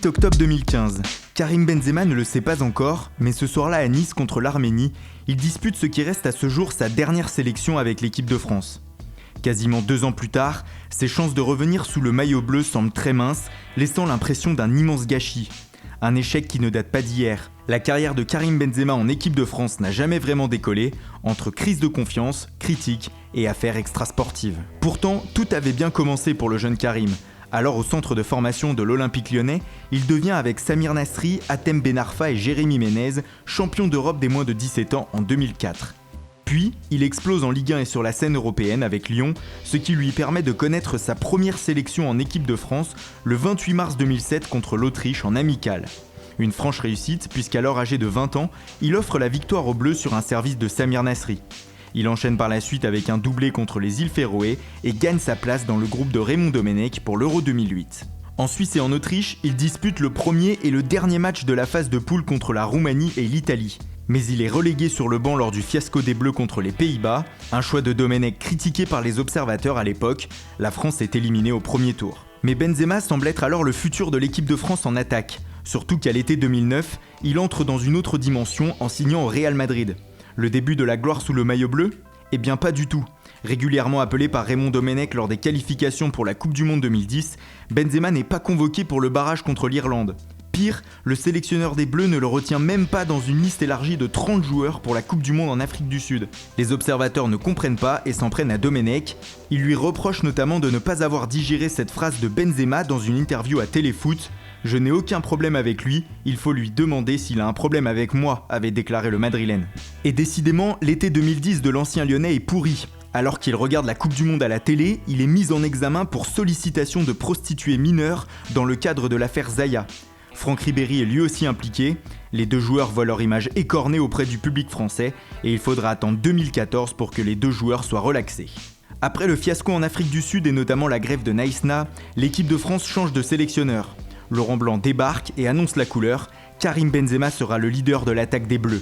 8 octobre 2015. Karim Benzema ne le sait pas encore, mais ce soir-là à Nice contre l'Arménie, il dispute ce qui reste à ce jour sa dernière sélection avec l'équipe de France. Quasiment 2 ans plus tard, ses chances de revenir sous le maillot bleu semblent très minces, laissant l'impression d'un immense gâchis. Un échec qui ne date pas d'hier. La carrière de Karim Benzema en équipe de France n'a jamais vraiment décollé, entre crise de confiance, critiques et affaires extrasportives. Pourtant, tout avait bien commencé pour le jeune Karim. Alors au centre de formation de l'Olympique lyonnais, il devient avec Samir Nasri, Hatem Ben Arfa et Jérémy Ménez champion d'Europe des moins de 17 ans en 2004. Puis, il explose en Ligue 1 et sur la scène européenne avec Lyon, ce qui lui permet de connaître sa première sélection en équipe de France le 28 mars 2007 contre l'Autriche en amical. Une franche réussite puisqu'alors âgé de 20 ans, il offre la victoire aux Bleus sur un service de Samir Nasri. Il enchaîne par la suite avec un doublé contre les îles Féroé et gagne sa place dans le groupe de Raymond Domenech pour l'Euro 2008. En Suisse et en Autriche, il dispute le premier et le dernier match de la phase de poule contre la Roumanie et l'Italie. Mais il est relégué sur le banc lors du fiasco des Bleus contre les Pays-Bas, un choix de Domenech critiqué par les observateurs à l'époque. La France est éliminée au premier tour. Mais Benzema semble être alors le futur de l'équipe de France en attaque, surtout qu'à l'été 2009, il entre dans une autre dimension en signant au Real Madrid. Le début de la gloire sous le maillot bleu ? Eh bien pas du tout. Régulièrement appelé par Raymond Domenech lors des qualifications pour la Coupe du Monde 2010, Benzema n'est pas convoqué pour le barrage contre l'Irlande. Pire, le sélectionneur des Bleus ne le retient même pas dans une liste élargie de 30 joueurs pour la Coupe du Monde en Afrique du Sud. Les observateurs ne comprennent pas et s'en prennent à Domenech. Ils lui reprochent notamment de ne pas avoir digéré cette phrase de Benzema dans une interview à Téléfoot. « Je n'ai aucun problème avec lui, il faut lui demander s'il a un problème avec moi », avait déclaré le Madrilène. Et décidément, l'été 2010 de l'ancien Lyonnais est pourri. Alors qu'il regarde la Coupe du Monde à la télé, il est mis en examen pour sollicitation de prostituées mineures dans le cadre de l'affaire Zaya. Franck Ribéry est lui aussi impliqué. Les deux joueurs voient leur image écornée auprès du public français et il faudra attendre 2014 pour que les deux joueurs soient relaxés. Après le fiasco en Afrique du Sud et notamment la grève de Naïsna, l'équipe de France change de sélectionneur. Laurent Blanc débarque et annonce la couleur. Karim Benzema sera le leader de l'attaque des Bleus.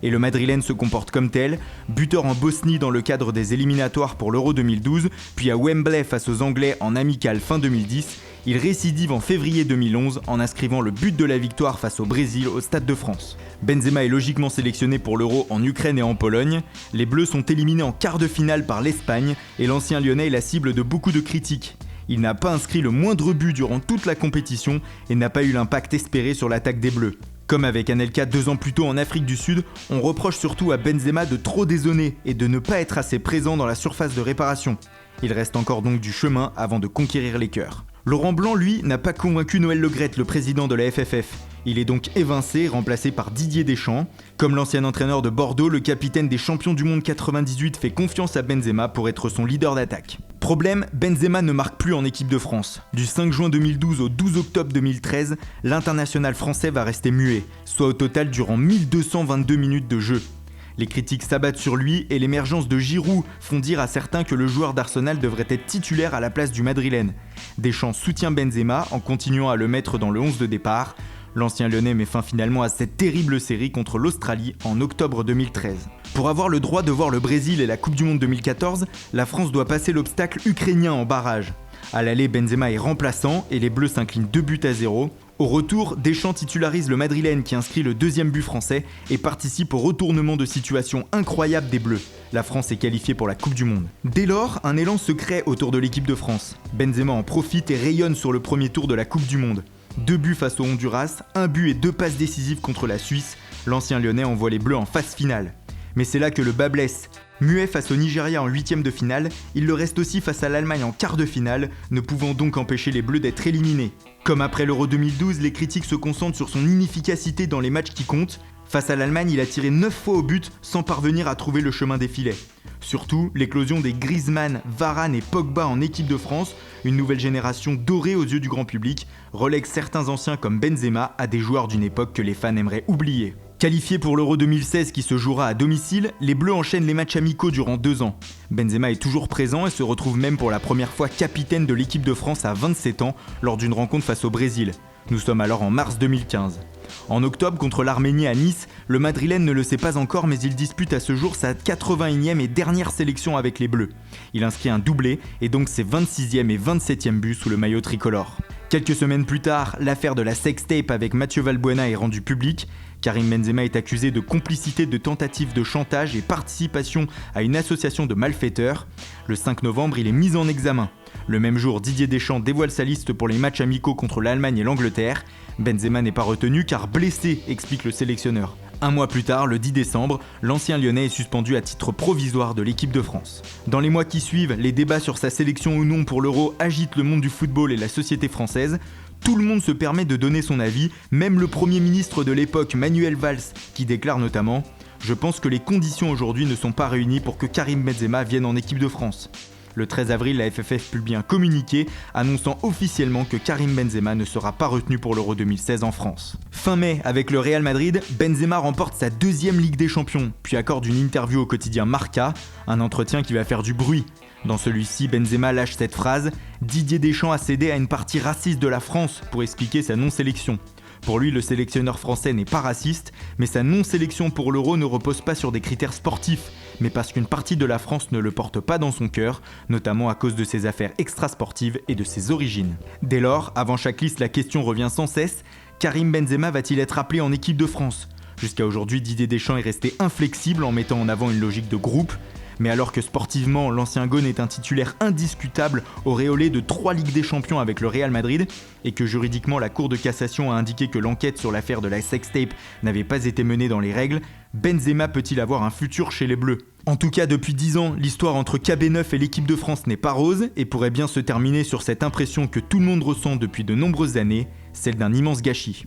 Et le Madrilène se comporte comme tel, buteur en Bosnie dans le cadre des éliminatoires pour l'Euro 2012, puis à Wembley face aux Anglais en amical fin 2010, il récidive en février 2011 en inscrivant le but de la victoire face au Brésil au Stade de France. Benzema est logiquement sélectionné pour l'Euro en Ukraine et en Pologne. Les Bleus sont éliminés en quart de finale par l'Espagne et l'ancien Lyonnais est la cible de beaucoup de critiques. Il n'a pas inscrit le moindre but durant toute la compétition et n'a pas eu l'impact espéré sur l'attaque des Bleus. Comme avec Anelka 2 ans plus tôt en Afrique du Sud, on reproche surtout à Benzema de trop dézonner et de ne pas être assez présent dans la surface de réparation. Il reste encore donc du chemin avant de conquérir les cœurs. Laurent Blanc, lui, n'a pas convaincu Noël Le Graët, le président de la FFF. Il est donc évincé, remplacé par Didier Deschamps. Comme l'ancien entraîneur de Bordeaux, le capitaine des champions du monde 98 fait confiance à Benzema pour être son leader d'attaque. Problème, Benzema ne marque plus en équipe de France. Du 5 juin 2012 au 12 octobre 2013, l'international français va rester muet, soit au total durant 1222 minutes de jeu. Les critiques s'abattent sur lui et l'émergence de Giroud font dire à certains que le joueur d'Arsenal devrait être titulaire à la place du Madrilène. Deschamps soutient Benzema en continuant à le mettre dans le 11 de départ. L'ancien Lyonnais met fin finalement à cette terrible série contre l'Australie en octobre 2013. Pour avoir le droit de voir le Brésil et la Coupe du Monde 2014, la France doit passer l'obstacle ukrainien en barrage. À l'aller, Benzema est remplaçant et les Bleus s'inclinent 2-0. Au retour, Deschamps titularise le Madrilène qui inscrit le deuxième but français et participe au retournement de situation incroyable des Bleus. La France est qualifiée pour la Coupe du Monde. Dès lors, un élan se crée autour de l'équipe de France. Benzema en profite et rayonne sur le premier tour de la Coupe du Monde. 2 buts face au Honduras, 1 but et 2 passes décisives contre la Suisse. L'ancien Lyonnais envoie les Bleus en phase finale. Mais c'est là que le bas blesse. Muet face au Nigeria en 8e de finale, il le reste aussi face à l'Allemagne en quart de finale, ne pouvant donc empêcher les Bleus d'être éliminés. Comme après l'Euro 2012, les critiques se concentrent sur son inefficacité dans les matchs qui comptent. Face à l'Allemagne, il a tiré 9 fois au but sans parvenir à trouver le chemin des filets. Surtout, l'éclosion des Griezmann, Varane et Pogba en équipe de France, une nouvelle génération dorée aux yeux du grand public, relègue certains anciens comme Benzema à des joueurs d'une époque que les fans aimeraient oublier. Qualifiés pour l'Euro 2016 qui se jouera à domicile, les Bleus enchaînent les matchs amicaux durant 2 ans. Benzema est toujours présent et se retrouve même pour la première fois capitaine de l'équipe de France à 27 ans lors d'une rencontre face au Brésil. Nous sommes alors en mars 2015. En octobre, contre l'Arménie à Nice, le Madrilène ne le sait pas encore mais il dispute à ce jour sa 81e et dernière sélection avec les Bleus. Il inscrit un doublé et donc ses 26e et 27e buts sous le maillot tricolore. Quelques semaines plus tard, l'affaire de la sextape avec Mathieu Valbuena est rendue publique. Karim Benzema est accusé de complicité de tentative de chantage et participation à une association de malfaiteurs. Le 5 novembre, il est mis en examen. Le même jour, Didier Deschamps dévoile sa liste pour les matchs amicaux contre l'Allemagne et l'Angleterre. Benzema n'est pas retenu car blessé, explique le sélectionneur. Un mois plus tard, le 10 décembre, l'ancien Lyonnais est suspendu à titre provisoire de l'équipe de France. Dans les mois qui suivent, les débats sur sa sélection ou non pour l'Euro agitent le monde du football et la société française. Tout le monde se permet de donner son avis, même le Premier ministre de l'époque, Manuel Valls, qui déclare notamment « Je pense que les conditions aujourd'hui ne sont pas réunies pour que Karim Benzema vienne en équipe de France ». Le 13 avril, la FFF publie un communiqué annonçant officiellement que Karim Benzema ne sera pas retenu pour l'Euro 2016 en France. Fin mai, avec le Real Madrid, Benzema remporte sa deuxième Ligue des Champions, puis accorde une interview au quotidien Marca, un entretien qui va faire du bruit. Dans celui-ci, Benzema lâche cette phrase « Didier Deschamps a cédé à une partie raciste de la France pour expliquer sa non-sélection ». Pour lui, le sélectionneur français n'est pas raciste, mais sa non-sélection pour l'Euro ne repose pas sur des critères sportifs, mais parce qu'une partie de la France ne le porte pas dans son cœur, notamment à cause de ses affaires extrasportives et de ses origines. Dès lors, avant chaque liste, la question revient sans cesse, Karim Benzema va-t-il être appelé en équipe de France ? Jusqu'à aujourd'hui, Didier Deschamps est resté inflexible en mettant en avant une logique de groupe. Mais alors que sportivement, l'ancien Gaune est un titulaire indiscutable, auréolé de 3 Ligues des Champions avec le Real Madrid, et que juridiquement la Cour de cassation a indiqué que l'enquête sur l'affaire de la sextape n'avait pas été menée dans les règles, Benzema peut-il avoir un futur chez les Bleus ? En tout cas, depuis 10 ans, l'histoire entre KB9 et l'équipe de France n'est pas rose, et pourrait bien se terminer sur cette impression que tout le monde ressent depuis de nombreuses années, celle d'un immense gâchis.